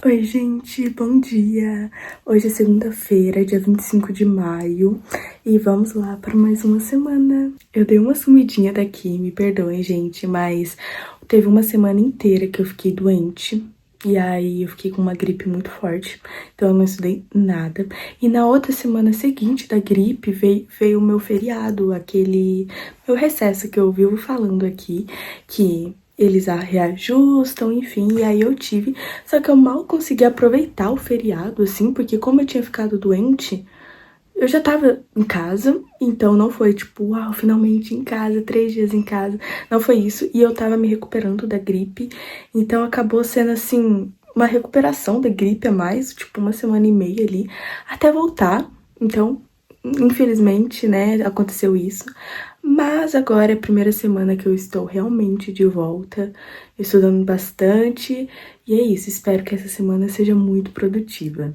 Oi, gente, bom dia! Hoje é segunda-feira, dia 25 de maio, e vamos lá para mais uma semana. Eu dei uma sumidinha daqui, me perdoem, gente, mas teve uma semana inteira que eu fiquei doente, e aí eu fiquei com uma gripe muito forte, então eu não estudei nada. E na outra semana seguinte da gripe veio o meu feriado, aquele meu recesso que eu vivo falando aqui, que eles reajustam, enfim, e aí eu tive. Só que eu mal consegui aproveitar o feriado, assim, porque como eu tinha ficado doente, eu já tava em casa, então não foi tipo, uau, finalmente em casa, 3 dias em casa. Não foi isso, e eu tava me recuperando da gripe, então acabou sendo, assim, uma recuperação da gripe a mais, tipo, uma semana e meia ali, até voltar. Então, infelizmente, né, aconteceu isso. Mas agora é a primeira semana que eu estou realmente de volta, estudando bastante. E é isso, espero que essa semana seja muito produtiva.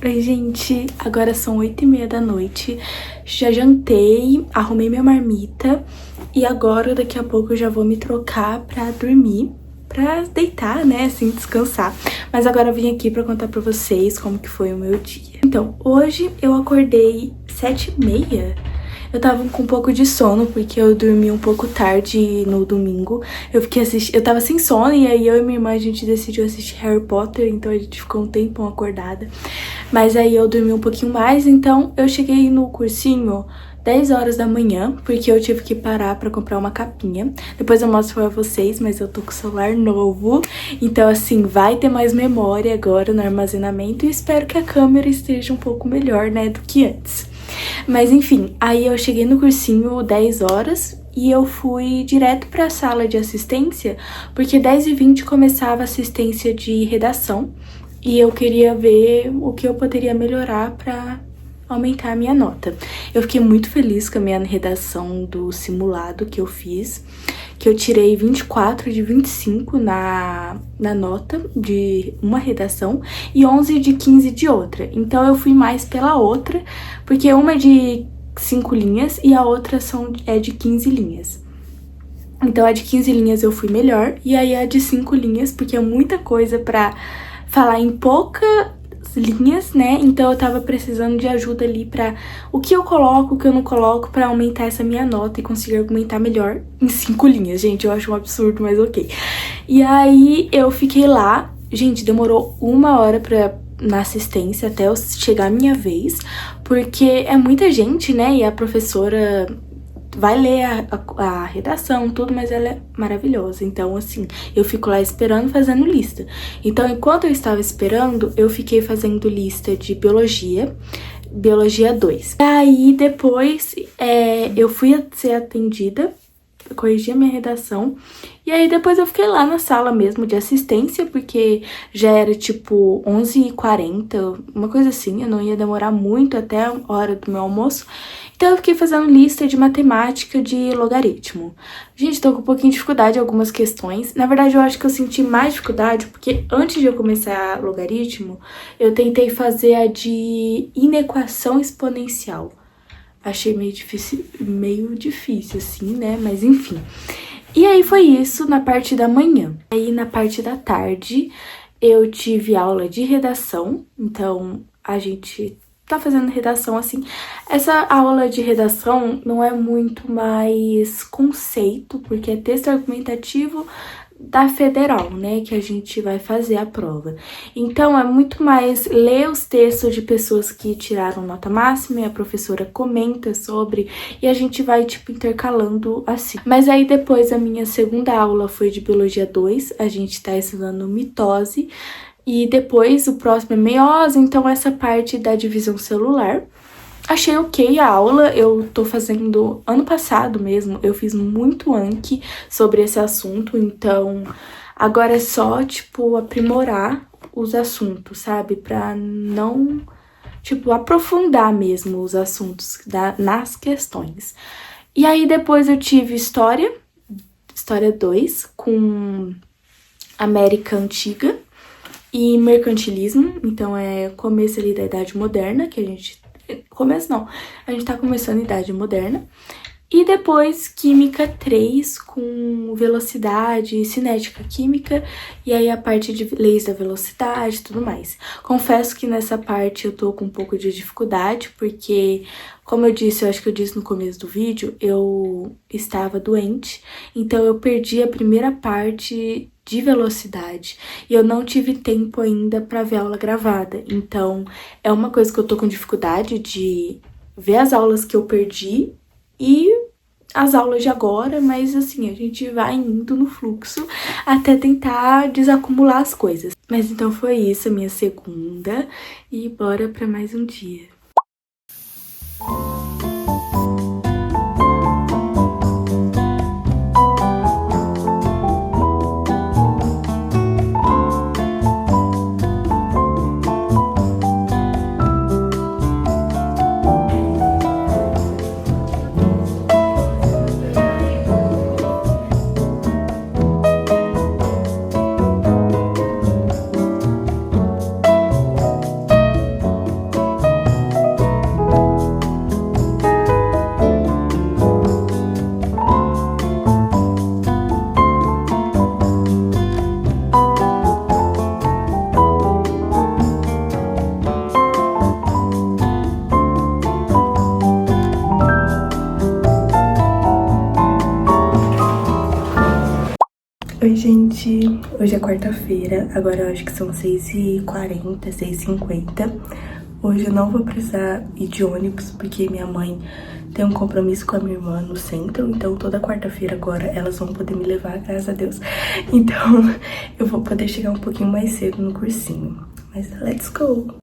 Oi, gente, agora são 8h30 da noite, já jantei, arrumei minha marmita e agora daqui a pouco eu já vou me trocar pra dormir, pra deitar, né, assim, descansar. Mas agora eu vim aqui pra contar pra vocês como que foi o meu dia. Então, hoje eu acordei 7h30. Eu tava com um pouco de sono, porque eu dormi um pouco tarde no domingo. Eu tava sem sono, e aí eu e minha irmã, a gente decidiu assistir Harry Potter, então a gente ficou um tempão acordada. Mas aí eu dormi um pouquinho mais, então eu cheguei no cursinho 10 horas da manhã, porque eu tive que parar pra comprar uma capinha. Depois eu mostro pra vocês, mas eu tô com o celular novo. Então, assim, vai ter mais memória agora no armazenamento. E espero que a câmera esteja um pouco melhor, né, do que antes. Mas enfim, aí eu cheguei no cursinho 10 horas e eu fui direto pra sala de assistência, porque 10h20 começava a assistência de redação e eu queria ver o que eu poderia melhorar pra aumentar a minha nota. Eu fiquei muito feliz com a minha redação do simulado que eu fiz, que eu tirei 24 de 25 na nota de uma redação e 11 de 15 de outra. Então eu fui mais pela outra, porque uma é de 5 linhas e a outra é de 15 linhas. Então a de 15 linhas eu fui melhor, e aí a de 5 linhas, porque é muita coisa pra falar em pouca linhas, né? Então eu tava precisando de ajuda ali pra o que eu coloco, o que eu não coloco, pra aumentar essa minha nota e conseguir argumentar melhor em 5 linhas. Gente, eu acho um absurdo, mas ok. E aí eu fiquei lá, gente, demorou 1 hora na assistência até eu chegar a minha vez, porque é muita gente, né? E a professora vai ler a redação, tudo, mas ela é maravilhosa. Então, assim, eu fico lá esperando, fazendo lista. Então, enquanto eu estava esperando, eu fiquei fazendo lista de biologia 2. Aí, depois, eu fui ser atendida, eu corrigi a minha redação, e aí depois eu fiquei lá na sala mesmo de assistência, porque já era tipo 11h40, uma coisa assim, eu não ia demorar muito até a hora do meu almoço. Então eu fiquei fazendo lista de matemática de logaritmo. Gente, tô com um pouquinho de dificuldade em algumas questões. Na verdade, eu acho que eu senti mais dificuldade porque antes de eu começar logaritmo, eu tentei fazer a de inequação exponencial. Achei meio difícil assim, né? Mas enfim. E aí foi isso na parte da manhã. Aí na parte da tarde, eu tive aula de redação. Então, a gente tá fazendo redação assim. Essa aula de redação não é muito mais conceito, porque é texto argumentativo da federal, né, que a gente vai fazer a prova. Então, é muito mais ler os textos de pessoas que tiraram nota máxima e a professora comenta sobre e a gente vai, tipo, intercalando assim. Mas aí depois a minha segunda aula foi de Biologia 2, a gente tá estudando mitose e depois o próximo é meiose, então essa parte da divisão celular. Achei ok a aula, eu tô fazendo, ano passado mesmo, eu fiz muito Anki sobre esse assunto, então agora é só, tipo, aprimorar os assuntos, sabe? Pra não, tipo, aprofundar mesmo os assuntos nas questões. E aí depois eu tive História 2, com América Antiga e Mercantilismo, então é começo ali da Idade Moderna, que a gente... Começo não, a gente tá começando a Idade Moderna. E depois Química 3 com velocidade e cinética química, e aí a parte de leis da velocidade e tudo mais. Confesso que nessa parte eu tô com um pouco de dificuldade, porque, como eu disse, eu acho que eu disse no começo do vídeo, eu estava doente, então eu perdi a primeira parte de velocidade e eu não tive tempo ainda para ver a aula gravada. Então, é uma coisa que eu tô com dificuldade de ver as aulas que eu perdi e as aulas de agora, mas assim, a gente vai indo no fluxo até tentar desacumular as coisas. Mas então foi isso, a minha segunda, e bora para mais um dia. Oi, gente. Hoje é quarta-feira, agora eu acho que são 6h40, 6h50. Hoje eu não vou precisar ir de ônibus, porque minha mãe tem um compromisso com a minha irmã no centro, então toda quarta-feira agora elas vão poder me levar, graças a Deus. Então eu vou poder chegar um pouquinho mais cedo no cursinho. Mas let's go!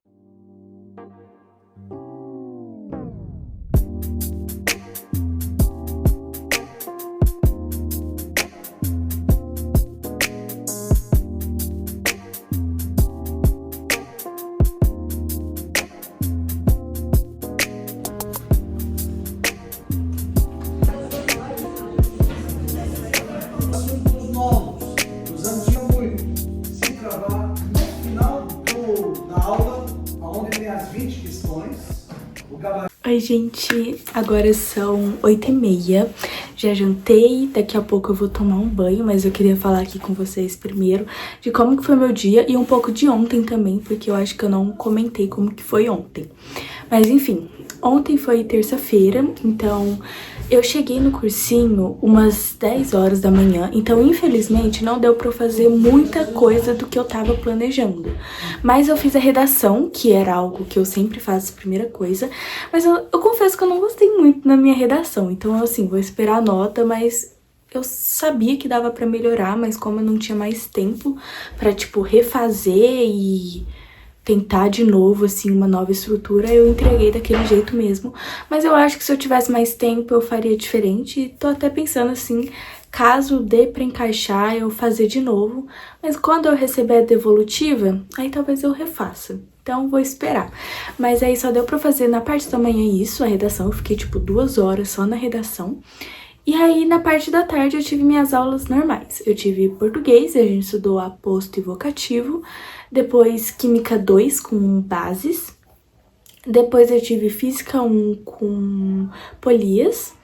Oi, gente, agora são 8h30, já jantei, daqui a pouco eu vou tomar um banho, mas eu queria falar aqui com vocês primeiro de como que foi meu dia e um pouco de ontem também, porque eu acho que eu não comentei como que foi ontem. Mas enfim, ontem foi terça-feira, então eu cheguei no cursinho umas 10 horas da manhã, então infelizmente não deu pra eu fazer muita coisa do que eu tava planejando. Mas eu fiz a redação, que era algo que eu sempre faço, primeira coisa, mas eu confesso que eu não gostei muito na minha redação, então assim, vou esperar a nota, mas eu sabia que dava pra melhorar, mas como eu não tinha mais tempo pra, tipo, refazer e tentar de novo, assim, uma nova estrutura, eu entreguei daquele jeito mesmo. Mas eu acho que se eu tivesse mais tempo, eu faria diferente. E tô até pensando, assim, caso dê pra encaixar, eu fazer de novo. Mas quando eu receber a devolutiva, aí talvez eu refaça. Então, vou esperar. Mas aí só deu pra fazer na parte da manhã isso, a redação. Eu fiquei, tipo, 2 horas só na redação. E aí, na parte da tarde, eu tive minhas aulas normais. Eu tive português, a gente estudou aposto e vocativo. Depois, Química 2 com bases. Depois eu tive Física 1 com polias.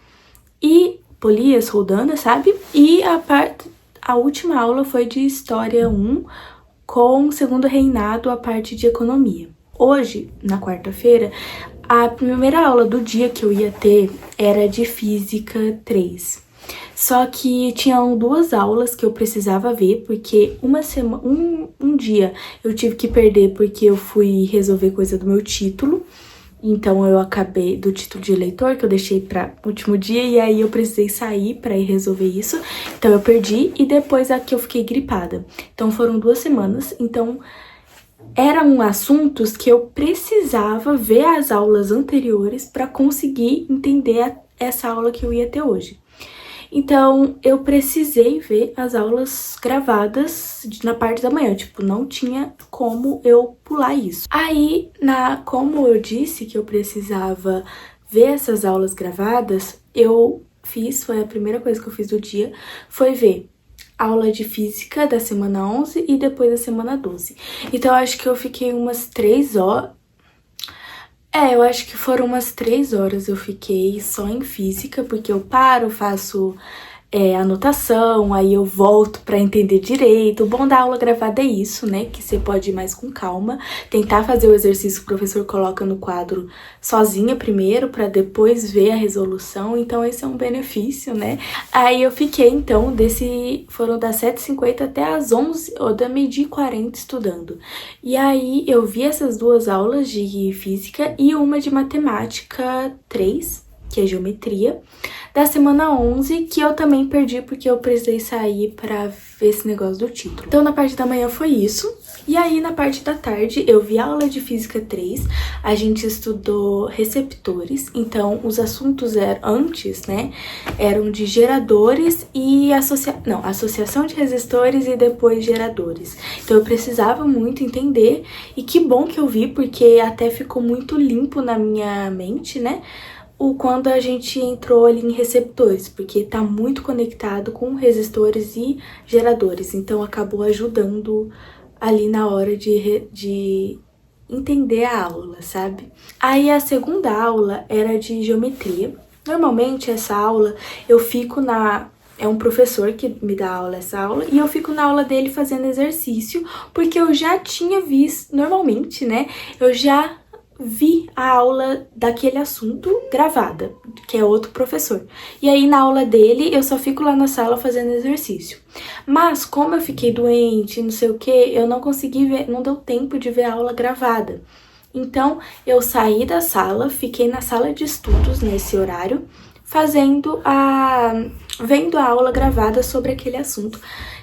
E polias rodando, sabe? E a última aula foi de História 1 com Segundo Reinado, a parte de Economia. Hoje, na quarta-feira, a primeira aula do dia que eu ia ter era de Física 3. Só que tinham 2 aulas que eu precisava ver, porque um dia eu tive que perder porque eu fui resolver coisa do meu título. Então eu acabei do título de eleitor, que eu deixei para último dia, e aí eu precisei sair para ir resolver isso. Então eu perdi, e depois aqui eu fiquei gripada. Então foram 2 semanas, então eram assuntos que eu precisava ver as aulas anteriores para conseguir entender essa aula que eu ia ter hoje. Então, eu precisei ver as aulas gravadas na parte da manhã, tipo, não tinha como eu pular isso. Aí, como eu disse que eu precisava ver essas aulas gravadas, foi a primeira coisa que eu fiz do dia, foi ver aula de física da semana 11 e depois da semana 12. Então, eu acho que eu fiquei umas 3 horas... eu acho que foram umas 3 horas eu fiquei só em física, porque eu paro, faço anotação, aí eu volto pra entender direito. O bom da aula gravada é isso, né? Que você pode ir mais com calma, tentar fazer o exercício que o professor coloca no quadro sozinha primeiro, pra depois ver a resolução. Então esse é um benefício, né? Aí eu fiquei, então, foram das 7h50 até as 11, ou da 12h40 estudando. E aí eu vi essas 2 aulas de física e uma de matemática 3, que é geometria, da semana 11, que eu também perdi porque eu precisei sair pra ver esse negócio do título. Então, na parte da manhã foi isso. E aí, na parte da tarde, eu vi a aula de física 3, a gente estudou receptores, então os assuntos antes, né, eram de geradores e associação de resistores e depois geradores. Então eu precisava muito entender, e que bom que eu vi, porque até ficou muito limpo na minha mente, né, quando a gente entrou ali em receptores, porque tá muito conectado com resistores e geradores, então acabou ajudando ali na hora de entender a aula, sabe? Aí a segunda aula era de geometria. Normalmente essa aula eu fico é um professor que me dá essa aula, e eu fico na aula dele fazendo exercício, porque eu já tinha visto, normalmente, né, eu já vi a aula daquele assunto gravada, que é outro professor. E aí na aula dele eu só fico lá na sala fazendo exercício. Mas como eu fiquei doente, não sei o que, eu não consegui ver, não deu tempo de ver a aula gravada. Então eu saí da sala, fiquei na sala de estudos nesse horário, vendo a aula gravada sobre aquele assunto,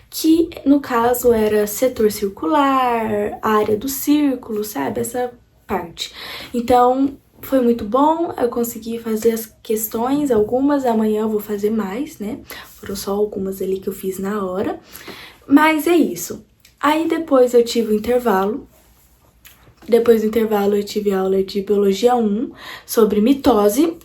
que no caso era setor circular, área do círculo, sabe? Essa parte. Então, foi muito bom, eu consegui fazer as questões, algumas, amanhã eu vou fazer mais, né? Foram só algumas ali que eu fiz na hora. Mas é isso. Aí depois eu tive o intervalo. Depois do intervalo eu tive aula de Biologia 1 sobre mitose.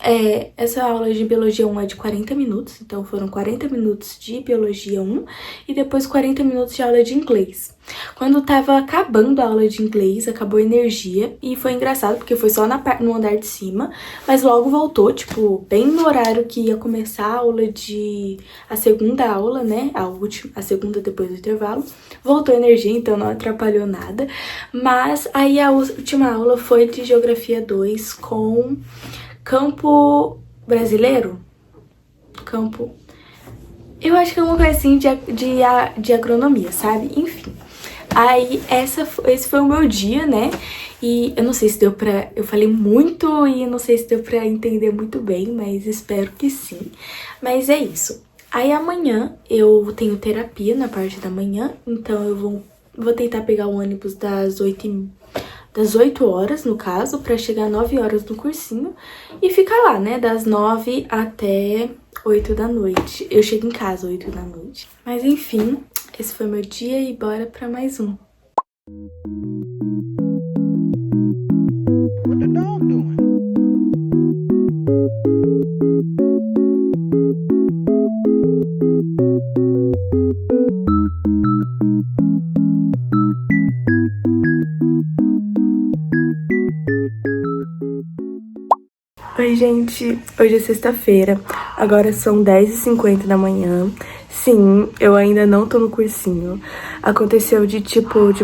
Essa aula de Biologia 1 é de 40 minutos, então foram 40 minutos de Biologia 1 e depois 40 minutos de aula de inglês. Quando tava acabando a aula de inglês, acabou a energia, e foi engraçado porque foi só no andar de cima, mas logo voltou, tipo, bem no horário que ia começar a segunda aula, né, a segunda depois do intervalo, voltou a energia, então não atrapalhou nada. Mas aí a última aula foi de Geografia 2 com campo brasileiro? Eu acho que é uma coisa assim de agronomia, sabe? Enfim. Aí, esse foi o meu dia, né? E eu não sei se deu pra... Eu falei muito e não sei se deu pra entender muito bem, mas espero que sim. Mas é isso. Aí amanhã eu tenho terapia na parte da manhã, então eu vou tentar pegar o ônibus das 8 horas, no caso, pra chegar 9 horas no cursinho e ficar lá, né? Das 9 até 8 da noite. Eu chego em casa 8 da noite. Mas enfim... Esse foi meu dia e bora pra mais um. What the dog doing? Oi, gente. Hoje é sexta-feira. Agora são 10h50 da manhã. Sim, eu ainda não tô no cursinho. Aconteceu de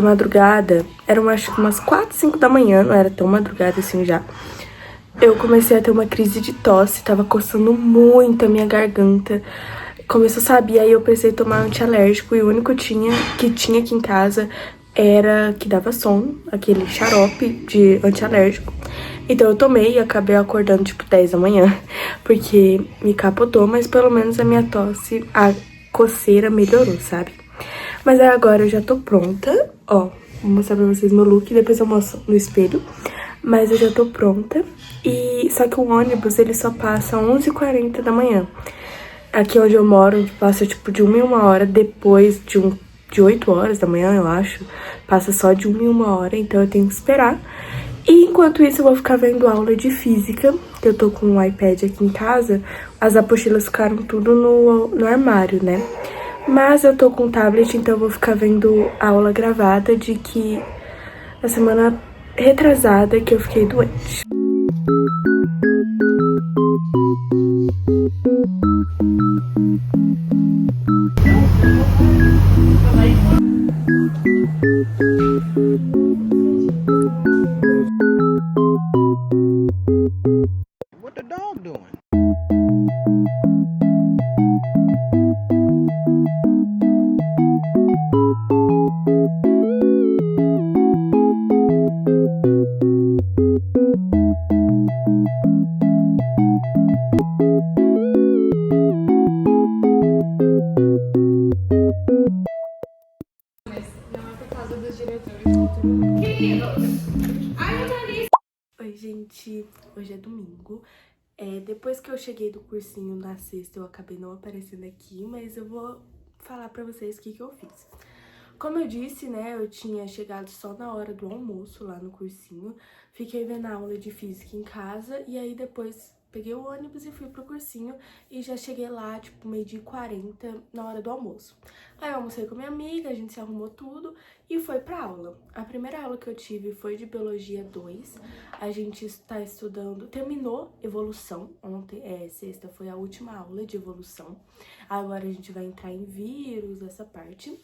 madrugada. Eram acho que umas 4, 5 da manhã, não era tão madrugada assim já. Eu comecei a ter uma crise de tosse, tava coçando muito a minha garganta. começou a saber, aí eu precisei tomar antialérgico e o único que tinha aqui em casa era que dava sono, aquele xarope de antialérgico. Então eu tomei e acabei acordando tipo 10 da manhã, porque me capotou, mas pelo menos a minha tosse, a coceira melhorou, sabe? Mas aí agora eu já tô pronta, ó, vou mostrar pra vocês meu look, depois eu mostro no espelho. Mas eu já tô pronta, e só que o ônibus ele só passa às 11h40 da manhã. Aqui onde eu moro, passa tipo de 1 em 1 hora, depois de 8 horas da manhã, eu acho. Passa só de 1 em 1 hora, então eu tenho que esperar. E enquanto isso eu vou ficar vendo aula de física, que eu tô com um iPad aqui em casa. As apostilas ficaram tudo no armário, né? Mas eu tô com o tablet, então eu vou ficar vendo aula gravada de que a semana retrasada que eu fiquei doente. What the dog doing? Oi, gente, hoje é domingo. Depois que eu cheguei do cursinho na sexta, eu acabei não aparecendo aqui, mas eu vou falar pra vocês o que eu fiz. Como eu disse, né, eu tinha chegado só na hora do almoço lá no cursinho, fiquei vendo a aula de física em casa e aí depois peguei o ônibus e fui pro cursinho e já cheguei lá, tipo, 12h40 na hora do almoço. Aí eu almocei com minha amiga, a gente se arrumou tudo e foi pra aula. A primeira aula que eu tive foi de Biologia 2, a gente está estudando, terminou evolução, ontem, sexta foi a última aula de evolução, agora a gente vai entrar em vírus, essa parte.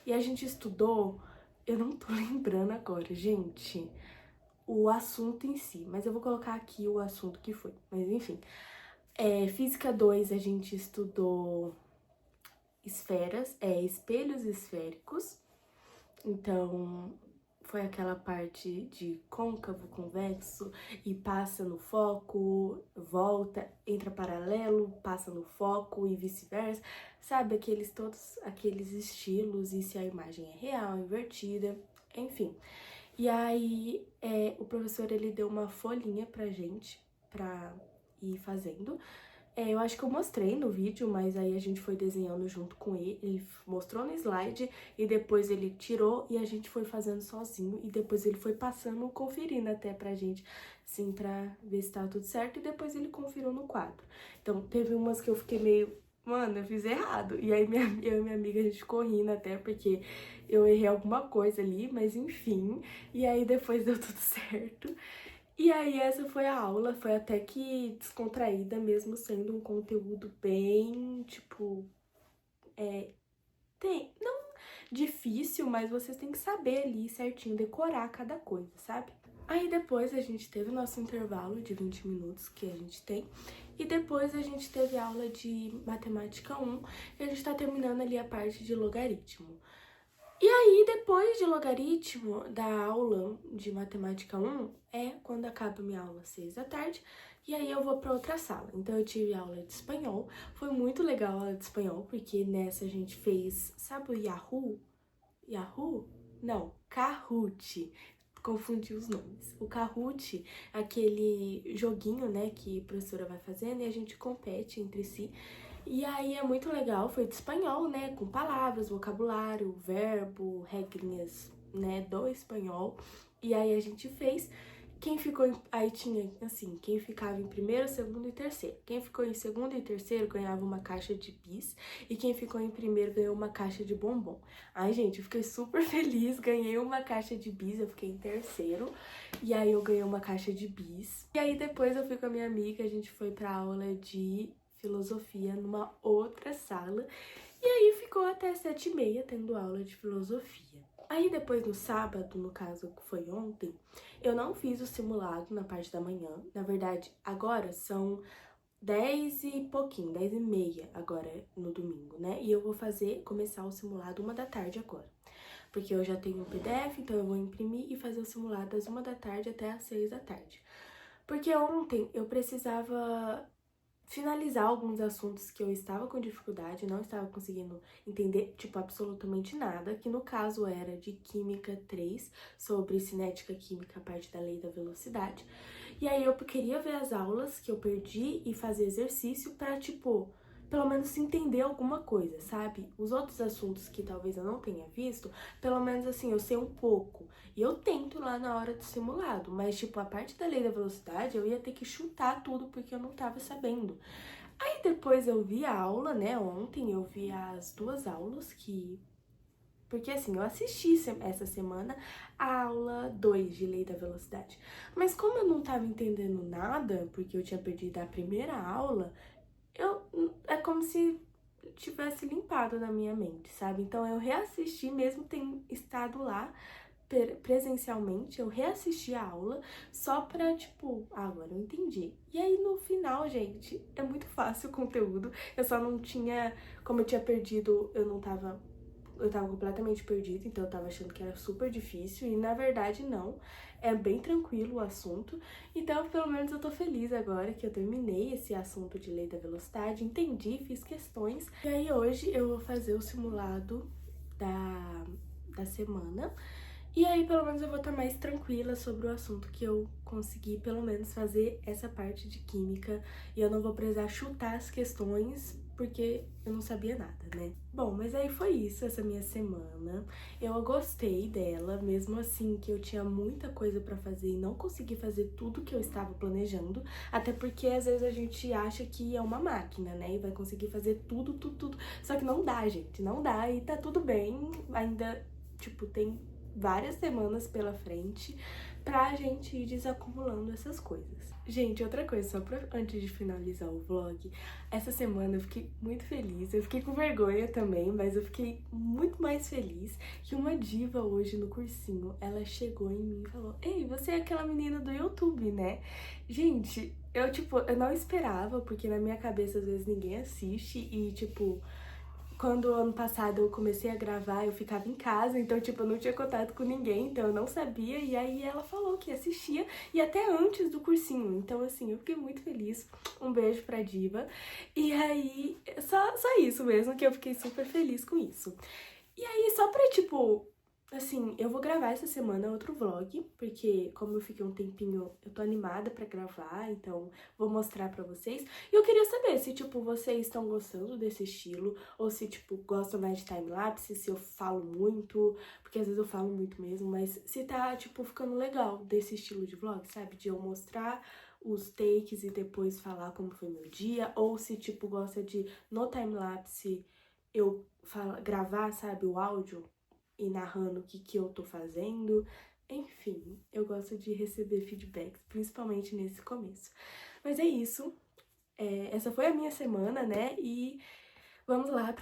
E a gente estudou, eu não tô lembrando agora, gente, o assunto em si, mas eu vou colocar aqui o assunto que foi. Mas enfim, Física 2 a gente estudou esferas, espelhos esféricos. Então, foi aquela parte de côncavo, convexo, e passa no foco, volta, entra paralelo, passa no foco e vice-versa. Sabe, todos aqueles estilos, e se a imagem é real, invertida, enfim. E aí, o professor, ele deu uma folhinha pra gente, pra ir fazendo. Eu acho que eu mostrei no vídeo, mas aí a gente foi desenhando junto com ele mostrou no slide e depois ele tirou e a gente foi fazendo sozinho e depois ele foi passando, conferindo até pra gente, assim, pra ver se tá tudo certo e depois ele conferiu no quadro. Então, teve umas que eu fiquei meio, mano, eu fiz errado. E aí eu e minha amiga, a gente ficou rindo até porque eu errei alguma coisa ali, mas enfim. E aí depois deu tudo certo. E aí essa foi a aula, foi até que descontraída, mesmo sendo um conteúdo bem, tipo, não difícil, mas vocês têm que saber ali certinho, decorar cada coisa, sabe? Aí depois a gente teve o nosso intervalo de 20 minutos que a gente tem, e depois a gente teve aula de matemática 1, e a gente tá terminando ali a parte de logaritmo. E aí, depois de logaritmo, da aula de matemática 1, é quando acaba minha aula às 6 da tarde, e aí eu vou para outra sala. Então eu tive aula de espanhol, foi muito legal a aula de espanhol, porque nessa a gente fez, sabe o Yahoo? Yahoo? Não, Kahoot. Confundi os nomes. O Kahoot é aquele joguinho, né, que a professora vai fazendo e a gente compete entre si. E aí é muito legal, foi de espanhol, né, com palavras, vocabulário, verbo, regrinhas, né, do espanhol. E aí a gente fez. Aí tinha, assim, quem ficava em primeiro, segundo e terceiro. Quem ficou em segundo e terceiro ganhava uma caixa de bis e quem ficou em primeiro ganhou uma caixa de bombom. Ai, gente, eu fiquei super feliz, ganhei uma caixa de bis, eu fiquei em terceiro e aí eu ganhei uma caixa de bis. E aí depois eu fui com a minha amiga, a gente foi pra aula de filosofia numa outra sala e aí ficou até 7h30 tendo aula de filosofia. Aí depois no sábado, no caso que foi ontem, eu não fiz o simulado na parte da manhã. Na verdade, agora são 10 e pouquinho, 10 e meia agora no domingo, né? E eu vou começar o simulado 1 da tarde agora. Porque eu já tenho um PDF, então eu vou imprimir e fazer o simulado das 1 da tarde até às 6 da tarde. Porque ontem eu precisava finalizar alguns assuntos que eu estava com dificuldade, não estava conseguindo entender, tipo, absolutamente nada, que no caso era de Química 3, sobre cinética química, a parte da lei da velocidade. E aí eu queria ver as aulas que eu perdi e fazer exercício pra, tipo, pelo menos entender alguma coisa, sabe? Os outros assuntos que talvez eu não tenha visto, pelo menos assim, eu sei um pouco. E eu tento lá na hora do simulado, mas tipo, a parte da lei da velocidade eu ia ter que chutar tudo porque eu não tava sabendo. Aí depois eu vi a aula, né? Ontem eu vi as 2 aulas que... Porque assim, eu assisti essa semana a aula 2 de lei da velocidade. Mas como eu não tava entendendo nada, porque eu tinha perdido a primeira aula, é como se tivesse limpado na minha mente, sabe? Então eu reassisti, mesmo tendo estado lá presencialmente, eu reassisti a aula só pra, tipo, agora eu entendi. E aí no final, gente, é muito fácil o conteúdo, eu só não tinha, como eu tinha perdido, eu tava completamente perdida, então eu tava achando que era super difícil e na verdade não, é bem tranquilo o assunto. Então pelo menos eu tô feliz agora que eu terminei esse assunto de lei da velocidade, entendi, fiz questões. E aí hoje eu vou fazer o simulado da semana. E aí, pelo menos, eu vou estar mais tranquila sobre o assunto que eu consegui, pelo menos, fazer essa parte de química. E eu não vou precisar chutar as questões, porque eu não sabia nada, né? Bom, mas aí foi isso, essa minha semana. Eu gostei dela, mesmo assim que eu tinha muita coisa pra fazer e não consegui fazer tudo que eu estava planejando. Até porque, às vezes, a gente acha que é uma máquina, né? E vai conseguir fazer tudo, tudo, tudo. Só que não dá, gente, não dá. E tá tudo bem, ainda, tipo, tem várias semanas pela frente pra gente ir desacumulando essas coisas. Gente, outra coisa, só pra antes de finalizar o vlog, essa semana eu fiquei muito feliz, eu fiquei com vergonha também, mas eu fiquei muito mais feliz que uma diva hoje no cursinho, ela chegou em mim e falou: "Ei, você é aquela menina do YouTube, né?" Gente, eu não esperava, porque na minha cabeça às vezes ninguém assiste e, tipo, quando ano passado eu comecei a gravar, eu ficava em casa, então, tipo, eu não tinha contato com ninguém, então eu não sabia. E aí ela falou que assistia, e até antes do cursinho. Então, assim, eu fiquei muito feliz. Um beijo pra diva. E aí, só isso mesmo, que eu fiquei super feliz com isso. E aí, só pra, tipo, assim, eu vou gravar essa semana outro vlog, porque como eu fiquei um tempinho, eu tô animada pra gravar, então vou mostrar pra vocês. E eu queria saber se, tipo, vocês estão gostando desse estilo, ou se, tipo, gostam mais de time-lapse, se eu falo muito, porque às vezes eu falo muito mesmo, mas se tá, tipo, ficando legal desse estilo de vlog, sabe? De eu mostrar os takes e depois falar como foi meu dia, ou se, tipo, gosta de, no time-lapse, eu gravar, sabe, o áudio e narrando o que eu tô fazendo. Enfim, eu gosto de receber feedbacks, principalmente nesse começo. Mas é isso, essa foi a minha semana, né, e vamos lá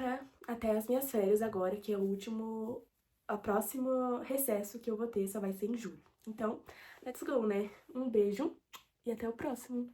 até as minhas férias agora, que é a próximo recesso que eu vou ter, só vai ser em julho. Então, let's go, né? Um beijo e até o próximo!